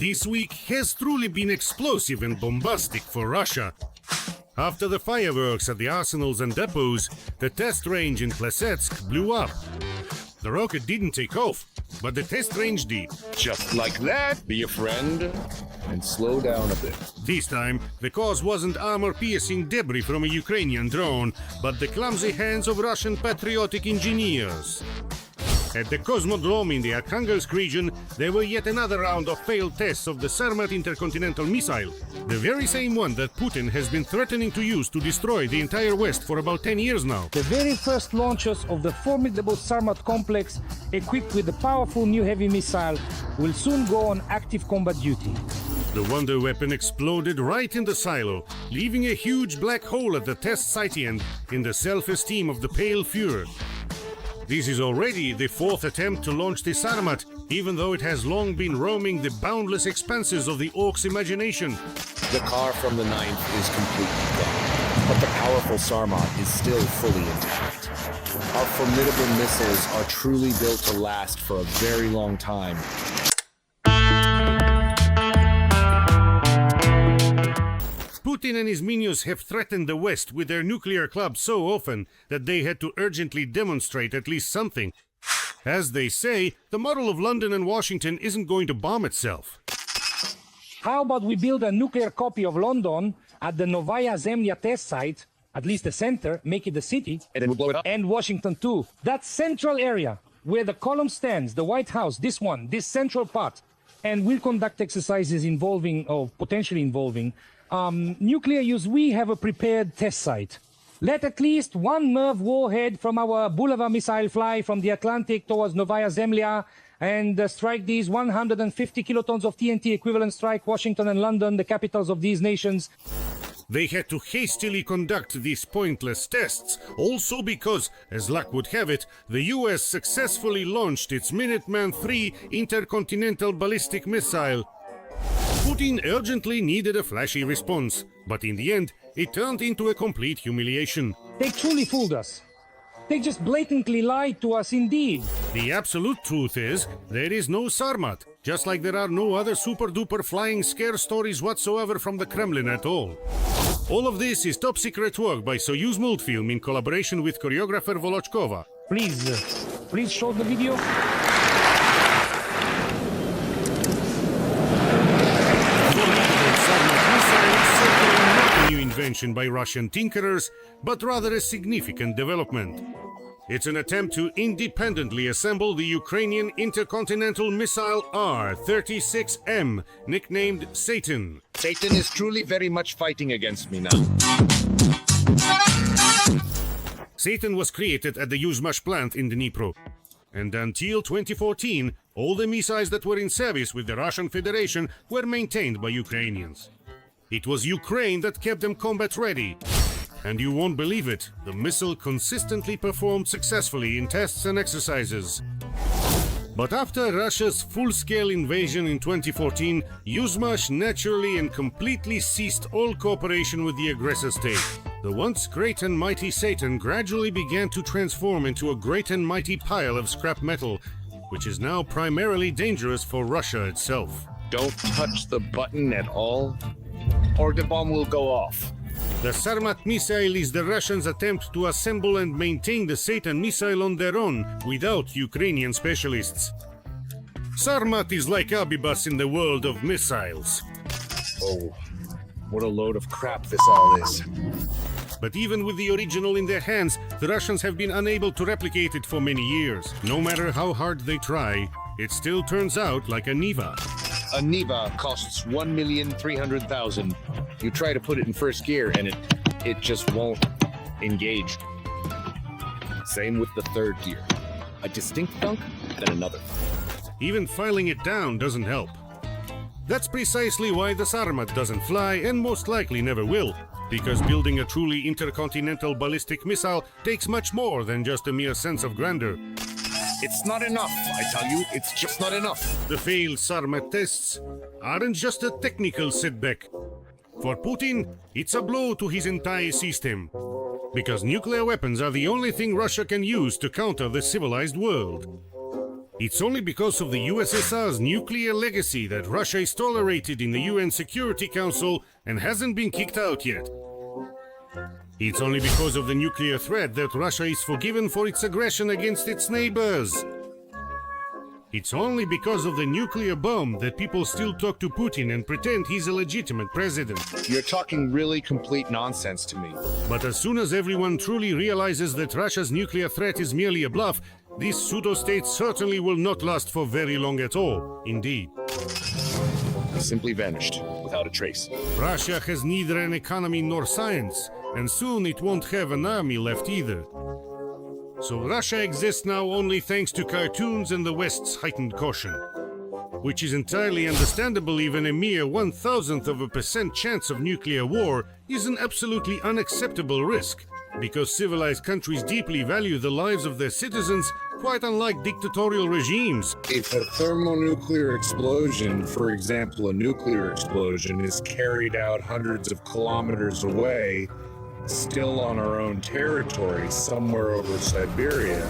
This week has truly been explosive and bombastic for Russia. After the fireworks at the arsenals and depots, the test range in Plesetsk blew up. The rocket didn't take off, but the test range did. Just like that, be a friend and slow down a bit. This time, the cause wasn't armor-piercing debris from a Ukrainian drone, but the clumsy hands of Russian patriotic engineers. At the Cosmodrome in the Arkhangelsk region, there were yet another round of failed tests of the Sarmat intercontinental missile, the very same one that Putin has been threatening to use to destroy the entire West for about 10 years now. The very first launches of the formidable Sarmat complex, equipped with the powerful new heavy missile, will soon go on active combat duty. The wonder weapon exploded right in the silo, leaving a huge black hole at the test site end in the self-esteem of the pale Führer. This is already the fourth attempt to launch the Sarmat, even though it has long been roaming the boundless expanses of the Ork's imagination. The car from the 9th is completely gone, but the powerful Sarmat is still fully intact. Our formidable missiles are truly built to last for a very long time. Putin and his minions have threatened the West with their nuclear club so often that they had to urgently demonstrate at least something. As they say, the model of London and Washington isn't going to bomb itself. How about we build a nuclear copy of London at the Novaya Zemlya test site, at least the center, make it the city, And then we'll blow it up? and Washington too. That central area where the column stands, the White House, this one, this central part, and we'll conduct exercises involving, or potentially involving, nuclear use. We have a prepared test site. Let at least one MIRV warhead from our Bulava missile fly from the Atlantic towards Novaya Zemlya and strike these 150 kilotons of TNT equivalent, strike Washington and London, the capitals of these nations. They had to hastily conduct these pointless tests, also because, as luck would have it, the US successfully launched its Minuteman III intercontinental ballistic missile. Putin urgently needed a flashy response, but in the end, it turned into a complete humiliation. They truly fooled us. They just blatantly lied to us indeed. The absolute truth is, there is no Sarmat, just like there are no other super-duper flying scare stories whatsoever from the Kremlin at all. All of this is top-secret work by Soyuz Multfilm in collaboration with choreographer Volochkova. Please show the video. Invention by Russian tinkerers, but rather a significant development. It's an attempt to independently assemble the Ukrainian intercontinental missile R-36M, nicknamed Satan. Satan is truly very much fighting against me now. Satan was created at the Yuzmash plant in Dnipro, and until 2014, all the missiles that were in service with the Russian Federation were maintained by Ukrainians. It was Ukraine that kept them combat ready. And you won't believe it, the missile consistently performed successfully in tests and exercises. But after Russia's full-scale invasion in 2014, Yuzmash naturally and completely ceased all cooperation with the aggressor state. The once great and mighty Satan gradually began to transform into a great and mighty pile of scrap metal, which is now primarily dangerous for Russia itself. Don't touch the button at all, or the bomb will go off. The Sarmat missile is the Russians' attempt to assemble and maintain the Satan missile on their own, without Ukrainian specialists. Sarmat is like Abibas in the world of missiles. Oh, what a load of crap this all is. But even with the original in their hands, the Russians have been unable to replicate it for many years. No matter how hard they try, it still turns out like a Niva. A Niva costs 1,300,000. You try to put it in first gear and it just won't engage. Same with the third gear. A distinct thunk, then another. Even filing it down doesn't help. That's precisely why the Sarmat doesn't fly and most likely never will, because building a truly intercontinental ballistic missile takes much more than just a mere sense of grandeur. It's not enough, I tell you, it's just not enough. The failed Sarmat tests aren't just a technical setback. For Putin, it's a blow to his entire system. Because nuclear weapons are the only thing Russia can use to counter the civilized world. It's only because of the USSR's nuclear legacy that Russia is tolerated in the UN Security Council and hasn't been kicked out yet. It's only because of the nuclear threat that Russia is forgiven for its aggression against its neighbors. It's only because of the nuclear bomb that people still talk to Putin and pretend he's a legitimate president. You're talking really complete nonsense to me. But as soon as everyone truly realizes that Russia's nuclear threat is merely a bluff, this pseudo-state certainly will not last for very long at all, indeed. Simply vanished, without a trace. Russia has neither an economy nor science, and soon it won't have an army left either. So Russia exists now only thanks to cartoons and the West's heightened caution. Which is entirely understandable. Even a mere 0.001% chance of nuclear war is an absolutely unacceptable risk, because civilized countries deeply value the lives of their citizens, quite unlike dictatorial regimes. If a thermonuclear explosion, for example a nuclear explosion, is carried out hundreds of kilometers away, still on our own territory, somewhere over Siberia,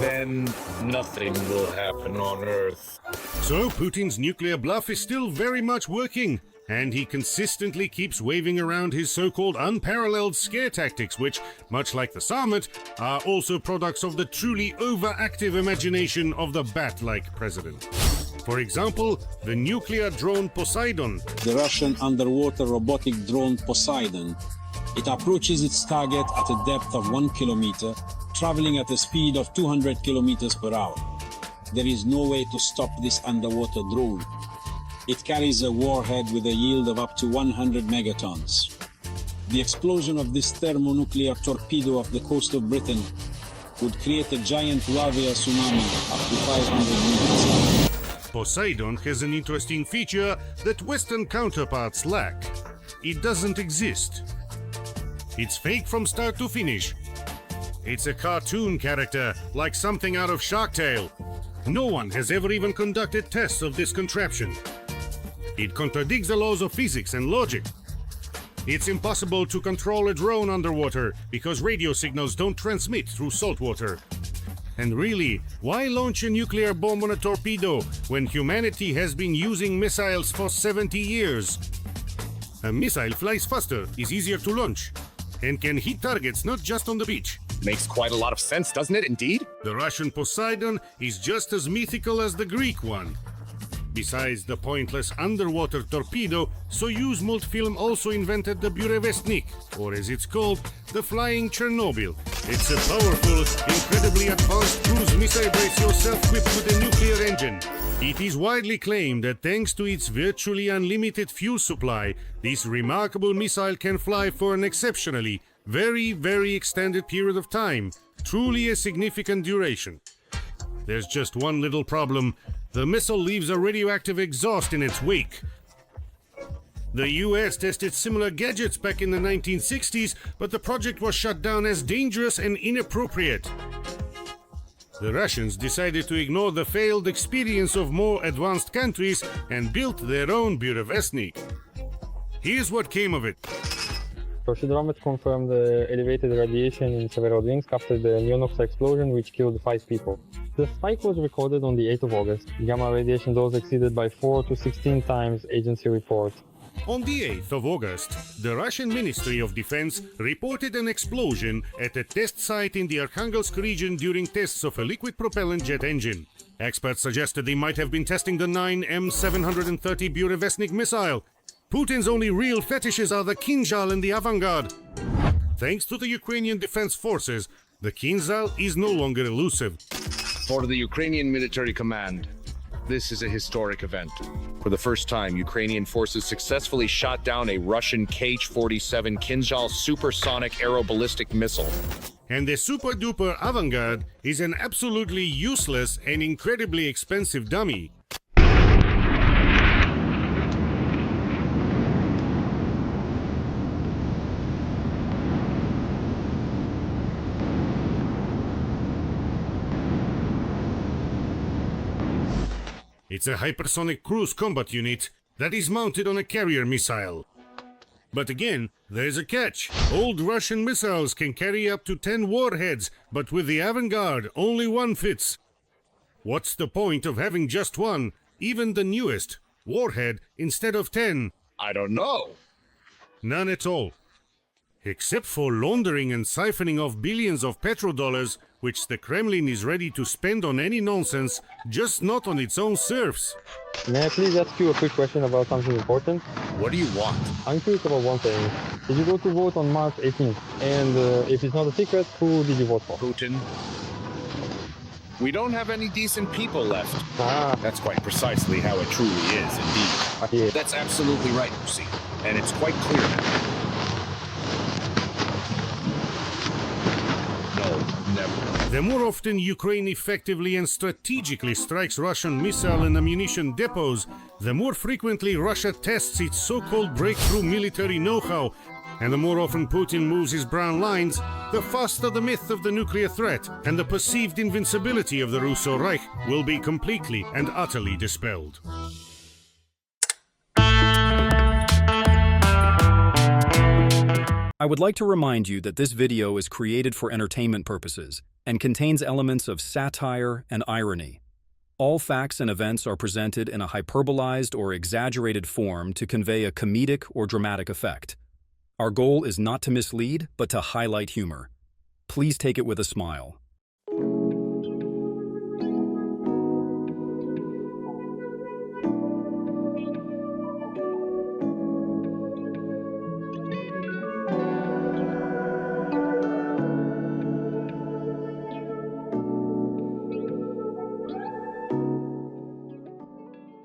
then nothing will happen on Earth. So Putin's nuclear bluff is still very much working, and he consistently keeps waving around his so-called unparalleled scare tactics, which, much like the Sarmat, are also products of the truly overactive imagination of the bat-like president. For example, the nuclear drone Poseidon. The Russian underwater robotic drone Poseidon. It approaches its target at a depth of 1 kilometer, traveling at a speed of 200 kilometers per hour. There is no way to stop this underwater drone. It carries a warhead with a yield of up to 100 megatons. The explosion of this thermonuclear torpedo off the coast of Britain would create a giant Lavia tsunami up to 500 meters. Poseidon has an interesting feature that Western counterparts lack. It doesn't exist. It's fake from start to finish. It's a cartoon character, like something out of Shark Tale. No one has ever even conducted tests of this contraption. It contradicts the laws of physics and logic. It's impossible to control a drone underwater because radio signals don't transmit through salt water. And really, why launch a nuclear bomb on a torpedo when humanity has been using missiles for 70 years? A missile flies faster, is easier to launch, and can hit targets not just on the beach. Makes quite a lot of sense, doesn't it, indeed? The Russian Poseidon is just as mythical as the Greek one. Besides the pointless underwater torpedo, Soyuz Multfilm also invented the Burevestnik, or as it's called, the Flying Chernobyl. It's a powerful, incredibly advanced cruise missile brace yourself equipped with a nuclear engine. It is widely claimed that thanks to its virtually unlimited fuel supply, this remarkable missile can fly for an exceptionally, very extended period of time, truly a significant duration. There's just one little problem. The missile leaves a radioactive exhaust in its wake. The US tested similar gadgets back in the 1960s, but the project was shut down as dangerous and inappropriate. The Russians decided to ignore the failed experience of more advanced countries and built their own Burevestnik. Here's what came of it. Roshidromet confirmed elevated radiation in Severodvinsk after the Leonovka explosion, which killed 5 people. The spike was recorded on the 8th of August. Gamma radiation dose exceeded by 4 to 16 times agency report. On the 8th of August, the Russian Ministry of Defense reported an explosion at a test site in the Arkhangelsk region during tests of a liquid propellant jet engine. Experts suggested they might have been testing the 9M730 Burevestnik missile. Putin's only real fetishes are the Kinzhal and the avant-garde. Thanks to the Ukrainian Defense Forces, the Kinzhal is no longer elusive. For the Ukrainian Military Command, this is a historic event. For the first time, Ukrainian forces successfully shot down a Russian Kh-47 Kinzhal supersonic aeroballistic missile. And the super-duper avant-garde is an absolutely useless and incredibly expensive dummy. It's a hypersonic cruise combat unit that is mounted on a carrier missile. But again, there's a catch. Old Russian missiles can carry up to 10 warheads, but with the avant-garde, only one fits. What's the point of having just one, even the newest, warhead instead of 10? I don't know. None at all. Except for laundering and siphoning off billions of petrodollars, which the Kremlin is ready to spend on any nonsense, just not on its own serfs. May I please ask you a quick question about something important? What do you want? I'm curious about one thing. Did you go to vote on March 18th? And if it's not a secret, who did you vote for? Putin? We don't have any decent people left. Ah, That's quite precisely how it truly is, indeed. I hear. That's absolutely right, you see. And it's quite clear now. No, never. The more often Ukraine effectively and strategically strikes Russian missile and ammunition depots, the more frequently Russia tests its so-called breakthrough military know-how, and the more often Putin moves his brown lines, the faster the myth of the nuclear threat and the perceived invincibility of the Russo Reich will be completely and utterly dispelled. I would like to remind you that this video is created for entertainment purposes and contains elements of satire and irony. All facts and events are presented in a hyperbolized or exaggerated form to convey a comedic or dramatic effect. Our goal is not to mislead, but to highlight humor. Please take it with a smile.